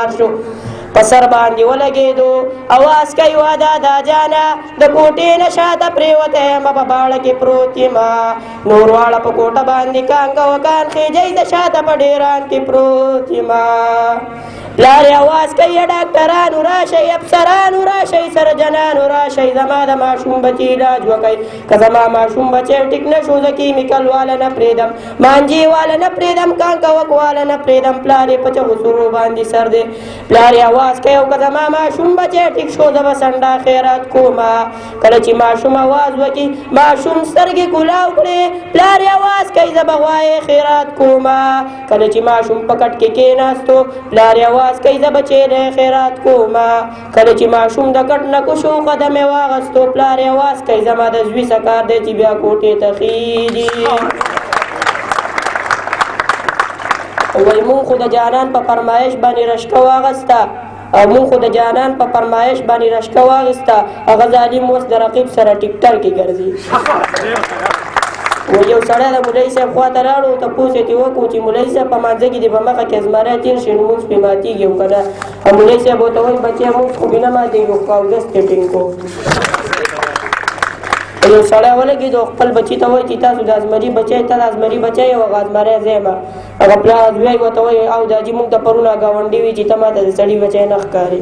روان شو پسر باندې ولګېدو اواز کوي واده دا جانا د کوټې نه شاته پرېوتی یم په باړه کې پروت یم نور واړه په کوټه باندې کانګه وکان خېجئ د شاته په ډېران کې پروت یم پلار یې اواز کوي ډاکټرانو راشئ افسرانو راشئ سرجنانو راشئ زما د ماشوم بچي علاج وکئ که زما ماشوم بچی ټیک نه شو زه کیمیکل واله نه پرېږدم مانجې واله نه پرېږدم کانکوک واله نه پرېږدم پلار یې په چغو سرو باندې سر دی پلار یې اواز کوي او که زما ماشوم بچی ټیک شو زه به سنډا خیرات کومه کله چې ماشوم اواز وکړي ماشوم سترګې کولاو کړې پلار یې اواز کوي زه به غوایې خیرات کومه کله چې ماشوم په کټ کې کېناستو پلار یې اواز کوي زه به چیرې خیرات کومه کله چې ماشوم د کټ نه کوشو قدم یې واغستو پلار یې اواز کوي زما د زوی څه کار دی چې بیا کوټې ته خیږي وایي مونږ خو د جانان په فرمایش باندې رشکه واغسته او مونږ خو د جانان په فرمایش باندې رشکه واغسته هغه ظالم اوس د رقیب سره ټیکټر کې ګرځي و یو سړی د مولوي صاحب خواته لاړو تپوس یې ترې وکړو چې مولوي صاحب په مانځه کې دې په مخه کې زمری تېر شي نو مونځ پرې ماتېږي او که نه مولوي صاحب ورته وایي بچی مونځ خو بې نه ماتېږي خو اودس پرې ټینګ کړو یو سړی ولګېد او خپل بچي ته وایي چې تاسو د ازمري بچی ته د ازمري بچی یو هغه ازمری زه یم هغه پلار زوی ورته وایي او دا جي مونږ ته پرونه ګاونډي وي چې ته ماته د سړي بچی نه ښکاري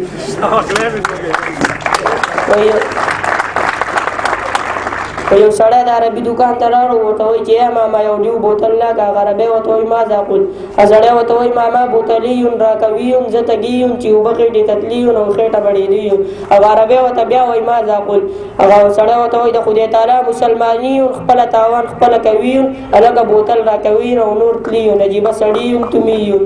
یو سړی د عربي دوکان ته لاړو ورته وایي چې ماما یو ډیو بوتل راکړه هغه عربی ورته وایي ماذا قل سړی ورته وایي ماما بوتلیون راکویون زه تږیون چې اوبه خېټې ته تلیون او خېټه بړېدیون هغه عربی ورته بیا وایي ماذا قل هغه سړی ورته وایي د خدای تعالی مسلمانیون خپله تاوان خپله کویون هلکه بوتل راکویون او نور تلیون عجیبه سړیون تمیون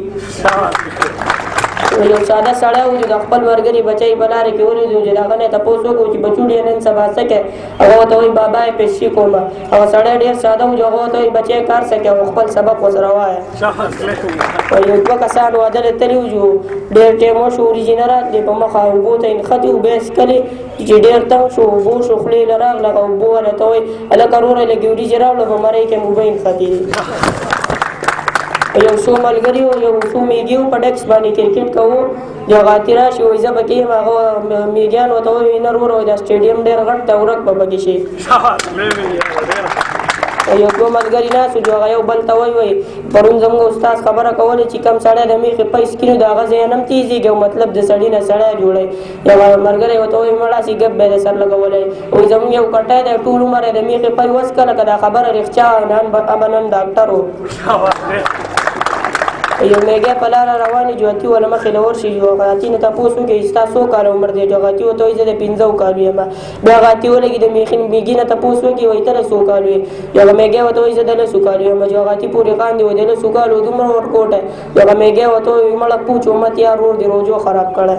یو ساده سړی و چې د خپل ملګري بچی په لارې کې ولیدو چې د هغه نه یې تپوس وکړو چې بچوړې نن سبا څه کوې هغه ورته وایي بابا یې پیسې کومه هغه سړی ډېر ساده و چې هغه ورته وایي بچی کار څه کوې او خپل سبق ورسره وایه یو دوه کسان واده له تللي وو چې ډېر ټایم وشو وریجې نه راتلې په مخه اوبو ته یې نښتي وو بیا یې څکلې چې ډېر تنګ شو اوبو شو خولې له راغله هغه اوبو والا ته وایي هلکه وروره لږې وریجې راوړه په مرۍ کې مې اوبه یې نښتې دي یو څو ملګري وو یو څو میږي وو په ډکس باندې کرکټ کوو یو غاتې راشي وایي زه پکې یم هغه میږیان ورته وایي نه وروره دا سټېډیم ډېر غټ دی ورک به پکې شي یو دوه ملګري ناست وو چې هغه یو بل ته وایي پرون زموږ استاد خبره کوله چې کوم سړی د میخې پیس کینو د هغه ځای نه هم تېزېږي او مطلب د سړي نه سړی جوړوي یو ملګری ورته وایي مړه سي ګپ به یې د سر لګولی وایي زموږ یو کټی دی ټول عمر یې د میخې پی وڅکله که دا خبره رښتیا به نن ډاکټر و یو میږی په لاره روان وي جوتي وله مخې له ورشي یو غاتي نه تپوس وکړي ستا څو کاله عمر دی جغاتي ورته وایي زه د 15 کالو یم بیا غاتي ولګي د میږي نه تپوس وکړي وایي ته د څو کالو یې یو میږی ورته وایي زه د 10 کالو یم جغاتي پورې خاندي وایي د 10 کالو دومره ورکوټه یو میږی ورته وایي مړه پوچ امت یار ور دي روزو خراب کړی